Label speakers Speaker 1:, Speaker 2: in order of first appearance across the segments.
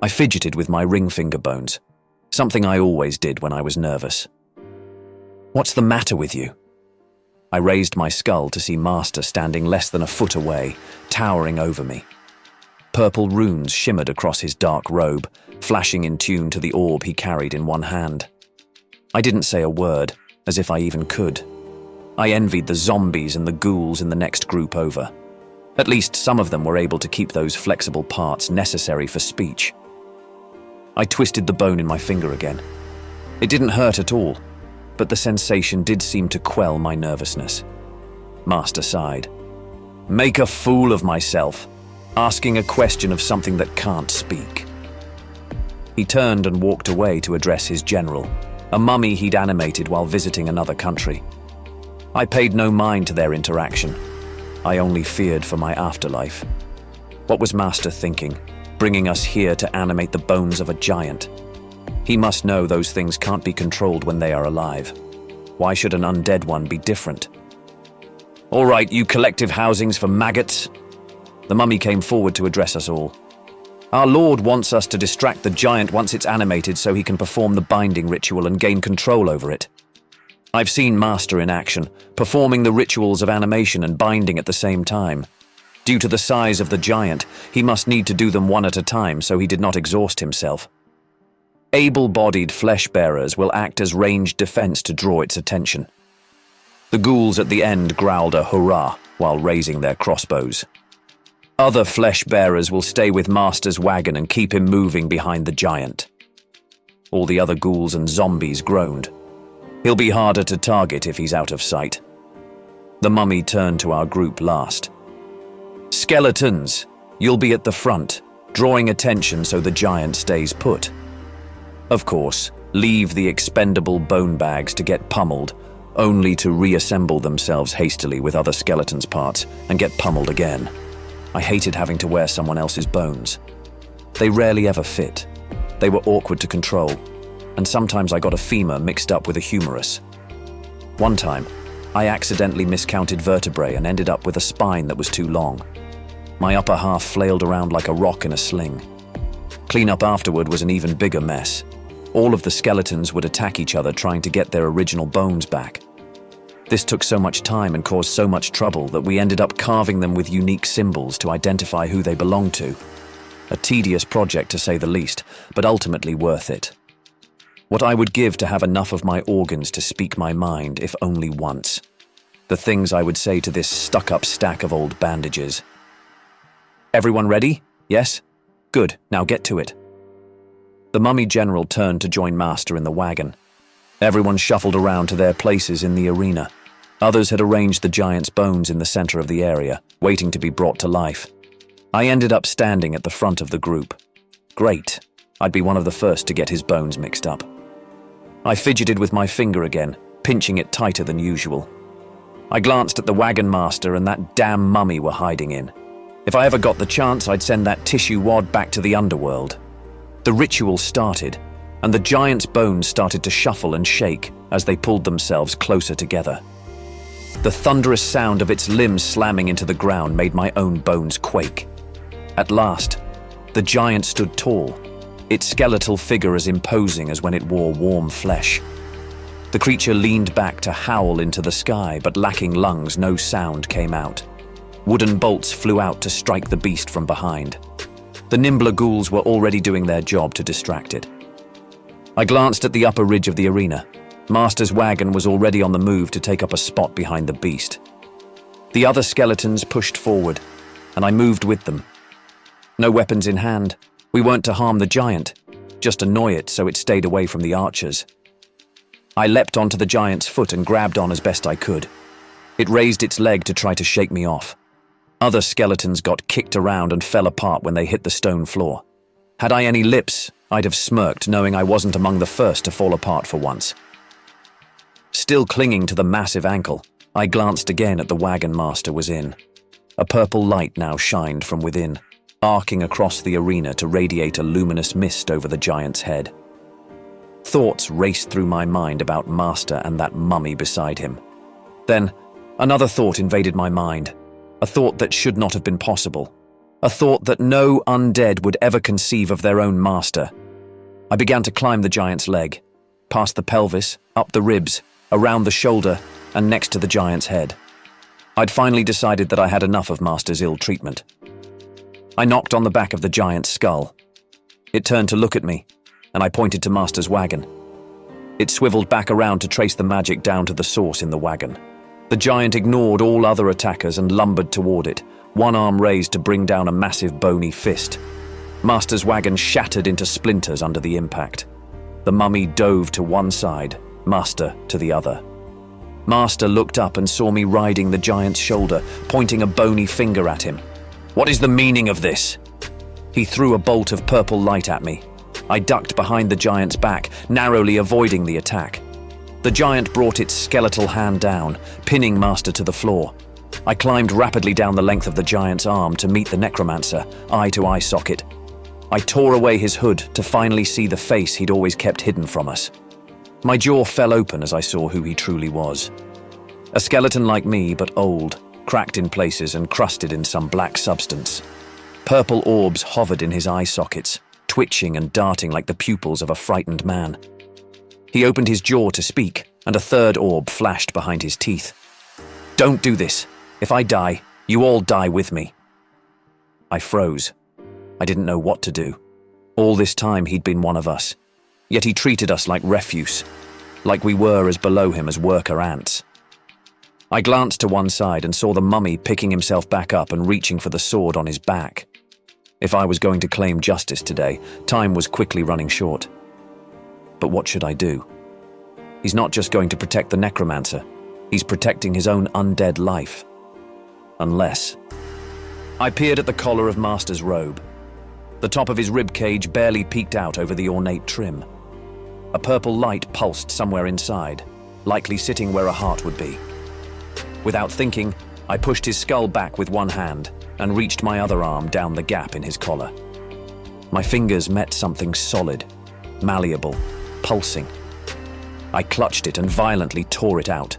Speaker 1: I fidgeted with my ring finger bones, something I always did when I was nervous. "What's the matter with you?" I raised my skull to see Master standing less than a foot away, towering over me. Purple runes shimmered across his dark robe, flashing in tune to the orb he carried in one hand. I didn't say a word, as if I even could. I envied the zombies and the ghouls in the next group over. At least some of them were able to keep those flexible parts necessary for speech. I twisted the bone in my finger again. It didn't hurt at all, but the sensation did seem to quell my nervousness. Master sighed. "Make a fool of myself, asking a question of something that can't speak." He turned and walked away to address his general, a mummy he'd animated while visiting another country. I paid no mind to their interaction. I only feared for my afterlife. What was Master thinking, bringing us here to animate the bones of a giant? He must know those things can't be controlled when they are alive. Why should an undead one be different? "All right, you collective housings for maggots." The mummy came forward to address us all. "Our Lord wants us to distract the giant once it's animated so he can perform the binding ritual and gain control over it. I've seen Master in action, performing the rituals of animation and binding at the same time. Due to the size of the giant, he must need to do them one at a time so he did not exhaust himself. Able-bodied flesh-bearers will act as ranged defense to draw its attention." The ghouls at the end growled a hurrah while raising their crossbows. "Other flesh-bearers will stay with Master's wagon and keep him moving behind the giant." All the other ghouls and zombies groaned. "He'll be harder to target if he's out of sight." The mummy turned to our group last. "Skeletons, you'll be at the front, drawing attention so the giant stays put. Of course, leave the expendable bone bags to get pummeled, only to reassemble themselves hastily with other skeletons' parts and get pummeled again. I hated having to wear someone else's bones. They rarely ever fit. They were awkward to control, and sometimes I got a femur mixed up with a humerus. One time, I accidentally miscounted vertebrae and ended up with a spine that was too long. My upper half flailed around like a rock in a sling. Cleanup afterward was an even bigger mess. All of the skeletons would attack each other trying to get their original bones back. This took so much time and caused so much trouble that we ended up carving them with unique symbols to identify who they belonged to. A tedious project to say the least, but ultimately worth it. What I would give to have enough of my organs to speak my mind, if only once. The things I would say to this stuck-up stack of old bandages. "Everyone ready? Yes? Good, now get to it." The mummy general turned to join Master in the wagon. Everyone shuffled around to their places in the arena. Others had arranged the giant's bones in the center of the area, waiting to be brought to life. I ended up standing at the front of the group. Great, I'd be one of the first to get his bones mixed up. I fidgeted with my finger again, pinching it tighter than usual. I glanced at the wagon master and that damn mummy were hiding in. If I ever got the chance, I'd send that tissue wad back to the underworld. The ritual started, and the giant's bones started to shuffle and shake as they pulled themselves closer together. The thunderous sound of its limbs slamming into the ground made my own bones quake. At last, the giant stood tall, its skeletal figure as imposing as when it wore warm flesh. The creature leaned back to howl into the sky, but lacking lungs, no sound came out. Wooden bolts flew out to strike the beast from behind. The nimbler ghouls were already doing their job to distract it. I glanced at the upper ridge of the arena. Master's wagon was already on the move to take up a spot behind the beast. The other skeletons pushed forward, and I moved with them. No weapons in hand. We weren't to harm the giant, just annoy it so it stayed away from the archers. I leapt onto the giant's foot and grabbed on as best I could. It raised its leg to try to shake me off. Other skeletons got kicked around and fell apart when they hit the stone floor. Had I any lips, I'd have smirked, knowing I wasn't among the first to fall apart for once. Still clinging to the massive ankle, I glanced again at the wagon master was in. A purple light now shined from within, arcing across the arena to radiate a luminous mist over the giant's head. Thoughts raced through my mind about Master and that mummy beside him. Then, another thought invaded my mind. A thought that should not have been possible. a thought that no undead would ever conceive of their own master. I began to climb the giant's leg, past the pelvis, up the ribs, around the shoulder, and next to the giant's head. I'd finally decided that I had enough of Master's ill treatment. I knocked on the back of the giant's skull. It turned to look at me, and I pointed to Master's wagon. It swiveled back around to trace the magic down to the source in the wagon. The giant ignored all other attackers and lumbered toward it, one arm raised to bring down a massive bony fist. Master's wagon shattered into splinters under the impact. The mummy dove to one side, Master to the other. Master looked up and saw me riding the giant's shoulder, pointing a bony finger at him. "What is the meaning of this?" He threw a bolt of purple light at me. I ducked behind the giant's back, narrowly avoiding the attack. The giant brought its skeletal hand down, pinning Master to the floor. I climbed rapidly down the length of the giant's arm to meet the necromancer, eye-to-eye socket. I tore away his hood to finally see the face he'd always kept hidden from us. My jaw fell open as I saw who he truly was. A skeleton like me, but old, cracked in places and crusted in some black substance. Purple orbs hovered in his eye sockets, twitching and darting like the pupils of a frightened man. He opened his jaw to speak, and a third orb flashed behind his teeth. "Don't do this. If I die, you all die with me." I froze. I didn't know what to do. All this time he'd been one of us, yet he treated us like refuse, like we were as below him as worker ants. I glanced to one side and saw the mummy picking himself back up and reaching for the sword on his back. If I was going to claim justice today, time was quickly running short. But what should I do? He's not just going to protect the necromancer, he's protecting his own undead life. Unless... I peered at the collar of Master's robe. The top of his rib cage barely peeked out over the ornate trim. A purple light pulsed somewhere inside, likely sitting where a heart would be. Without thinking, I pushed his skull back with one hand and reached my other arm down the gap in his collar. My fingers met something solid, malleable, pulsing. I clutched it and violently tore it out.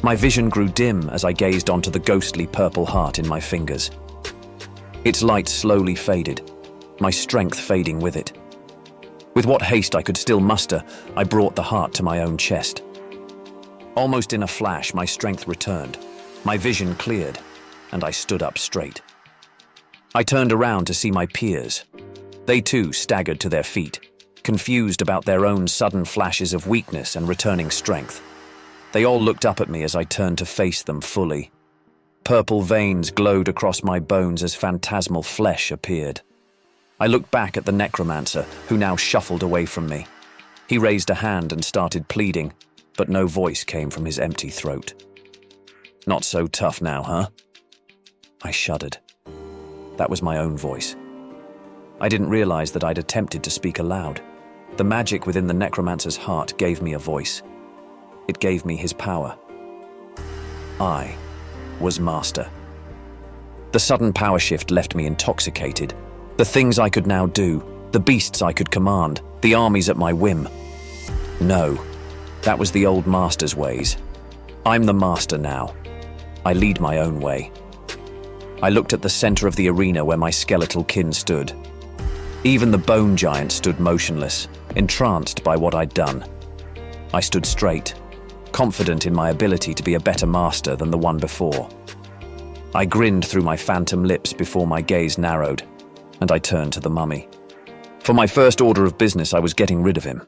Speaker 1: My vision grew dim as I gazed onto the ghostly purple heart in my fingers. Its light slowly faded, my strength fading with it. With what haste I could still muster, I brought the heart to my own chest. Almost in a flash, my strength returned, my vision cleared, and I stood up straight. I turned around to see my peers. They too staggered to their feet, confused about their own sudden flashes of weakness and returning strength. They all looked up at me as I turned to face them fully. Purple veins glowed across my bones as phantasmal flesh appeared. I looked back at the necromancer, who now shuffled away from me. He raised a hand and started pleading, but no voice came from his empty throat. "Not so tough now, huh?" I shuddered. That was my own voice. I didn't realize that I'd attempted to speak aloud. The magic within the necromancer's heart gave me a voice. It gave me his power. I was Master. The sudden power shift left me intoxicated. The things I could now do, the beasts I could command, the armies at my whim. No, that was the old Master's ways. I'm the Master now. I lead my own way. I looked at the center of the arena where my skeletal kin stood. Even the bone giant stood motionless, entranced by what I'd done. I stood straight, confident in my ability to be a better master than the one before. I grinned through my phantom lips before my gaze narrowed, and I turned to the mummy. For my first order of business, I was getting rid of him.